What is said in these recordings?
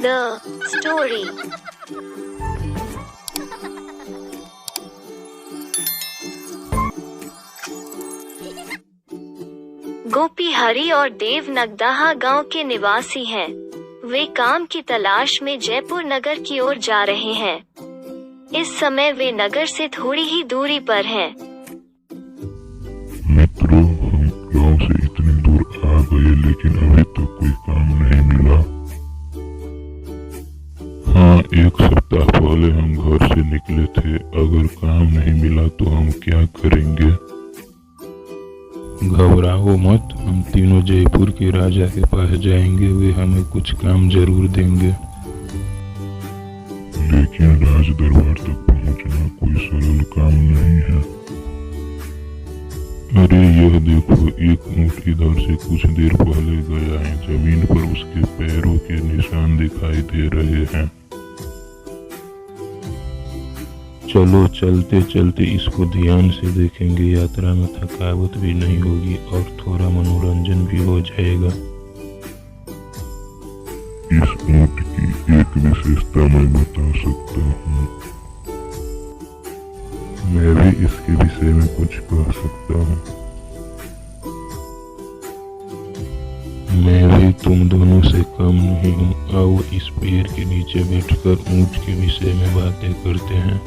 The story. गोपी हरि और देव नगदाहा गांव के निवासी हैं। वे काम की तलाश में जयपुर नगर की ओर जा रहे हैं। इस समय वे नगर से थोड़ी ही दूरी पर हैं। मित्रों, हम गांव से इतनी दूर आ गए लेकिन अभी तक कोई काम नहीं मिला। हाँ, एक सप्ताह पहले हम घर से निकले थे। अगर काम नहीं मिला तो हम क्या करेंगे? घबराओ मत, हम तीनों जयपुर के राजा के पास जाएंगे। वे हमें कुछ काम जरूर देंगे। लेकिन राज दरबार तक पहुंचना कोई सरल काम नहीं है। अरे यह देखो, एक ऊंट इधर से कुछ देर पहले गया है। जमीन पर उसके पैरों के निशान दिखाई दे रहे हैं। चलो चलते चलते इसको ध्यान से देखेंगे। यात्रा में थकावट भी नहीं होगी और थोड़ा मनोरंजन भी हो जाएगा। इस ऊंट की एक विशेषता मैं बता सकता हूँ। मैं भी इसके विषय में कुछ कह सकता हूँ। मैं भी तुम दोनों से कम नहीं हूँ। आओ इस पेड़ के नीचे बैठकर ऊंट के विषय में बातें करते हैं।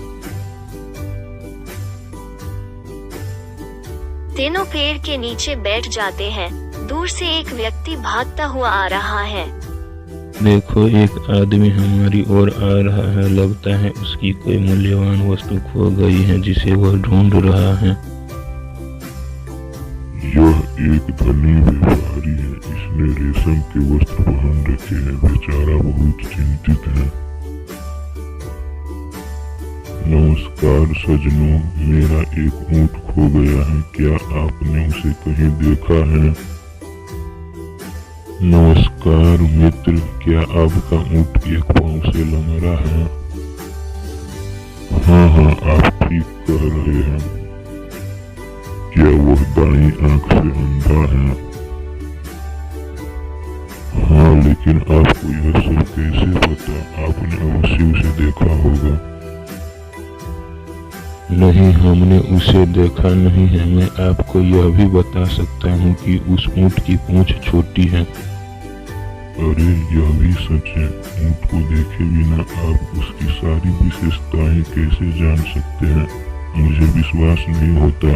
तीनों पेड़ के नीचे बैठ जाते हैं। दूर से एक व्यक्ति भागता हुआ आ रहा है। देखो, एक आदमी हमारी ओर आ रहा है। लगता है उसकी कोई मूल्यवान वस्तु खो गई है जिसे वह ढूंढ रहा है। यह एक धनी व्यापारी है। इसने रेशम के वस्त्र पहन रखे हैं। बेचारा बहुत चिंतित है। नमस्कार सज्जनों, मेरा एक ऊंट खो गया है। क्या आपने उसे कहीं देखा है? नमस्कार मित्र, क्या आपका ऊंट एक पांव से लंगड़ा है? हाँ, आप ठीक कह रहे हैं। क्या वह दाईं आंख से अंधा है? हाँ, लेकिन आपको यह सब कैसे पता? आपने अवश्य उसे देखा होगा। नहीं, हमने उसे देखा नहीं है। मैं आपको यह भी बता सकता हूँ कि उस ऊंट की पूंछ छोटी है। अरे यह भी सच है। ऊंट को देखे बिना आप उसकी सारी विशेषताएं कैसे जान सकते हैं? मुझे विश्वास नहीं होता।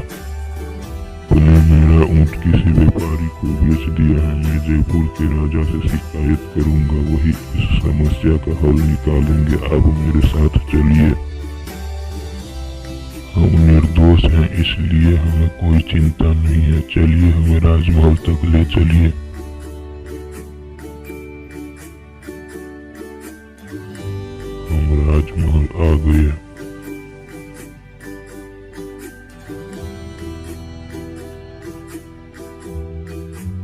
तूने मेरा ऊंट किसी व्यापारी को बेच दिया है। मैं जयपुर के राजा से शिकायत करूंगा। वही इस समस्या का हल निकालेंगे। आप मेरे साथ चलिए। हम निर्दोष हैं, इसलिए हमें कोई चिंता नहीं है। चलिए, हमें राजमहल तक ले चलिए। हम राजमहल आ गए।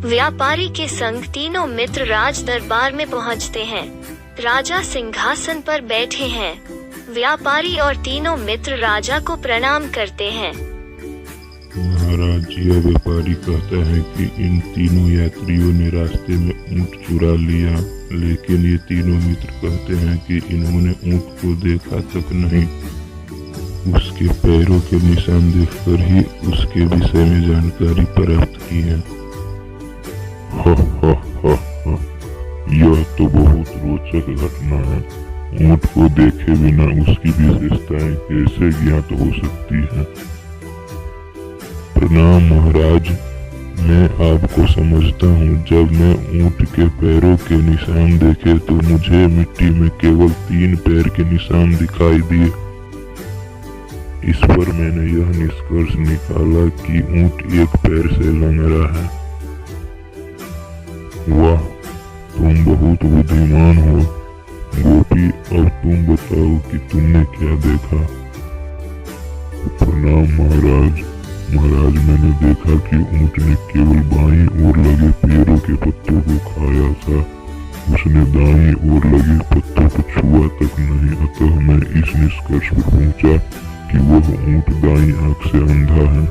व्यापारी के संग तीनों मित्र राज दरबार में पहुंचते हैं। राजा सिंहासन पर बैठे हैं। व्यापारी और तीनों मित्र राजा को प्रणाम करते हैं। महाराज, यह व्यापारी कहता है कि इन तीनों यात्रियों ने रास्ते में ऊंट चुरा लिया, लेकिन ये तीनों मित्र कहते हैं कि इन्होंने ऊंट को देखा तक नहीं। उसके पैरों के निशान देखकर ही उसके विषय में जानकारी प्राप्त की है। यह तो बहुत रोचक घटना है। ऊंट को देखे बिना उसकी विशेषताएं कैसे ज्ञात हो सकती है? प्रणाम महाराज, मैं आपको समझता हूँ। जब मैं ऊंट के पैरों के निशान देखे तो मुझे मिट्टी में केवल 3 पैर के निशान दिखाई दिए। इस पर मैंने यह निष्कर्ष निकाला कि ऊंट एक पैर से लंगड़ा है। वाह, तुम बहुत बुद्धिमान हो। गोपी, अब तुम बताओ कि तुमने क्या देखा? प्रणाम महाराज। महाराज, मैंने देखा कि ऊंट ने केवल बाईं ओर लगे पेड़ों के पत्तों को खाया था। उसने दाईं ओर लगे पत्तों को छुआ तक नहीं। अतः मैं इस निष्कर्ष पर पहुंचा कि वह ऊंट दाईं आंख से अंधा है।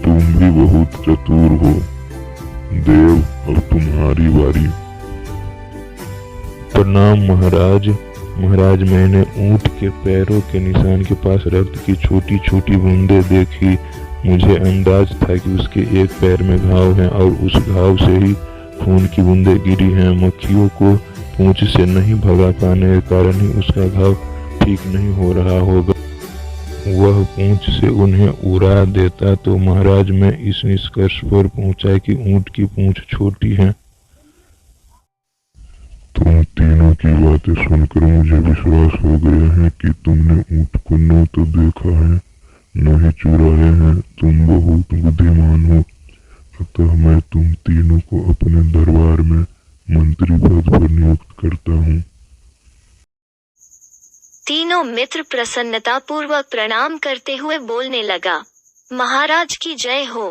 तुम भी बहुत चतुर हो। देव, अब तुम्हारी बारी। प्रणाम महाराज। महाराज, मैंने ऊंट के पैरों के निशान के पास रक्त की छोटी छोटी बूंदें देखी। मुझे अंदाज था कि उसके एक पैर में घाव है और उस घाव से ही खून की बूंदें गिरी हैं। मक्खियों को पूंछ से नहीं भगा पाने के कारण ही उसका घाव ठीक नहीं हो रहा होगा। वह पूंछ से उन्हें उड़ा देता तो महाराज, मैं इस निष्कर्ष पर पहुंचा कि ऊंट की पूंछ छोटी है। तुम तीनों की बातें सुनकर मुझे विश्वास हो गया है कि तुमने ऊंट को न तो देखा है न ही चुराए हैं। तुम बहुत बुद्धिमान हो, अतः मैं तुम तीनों को अपने दरबार में मंत्री पद पर नियुक्त करता हूँ। तीनों मित्र प्रसन्नता पूर्वक प्रणाम करते हुए बोलने लगा, महाराज की जय हो।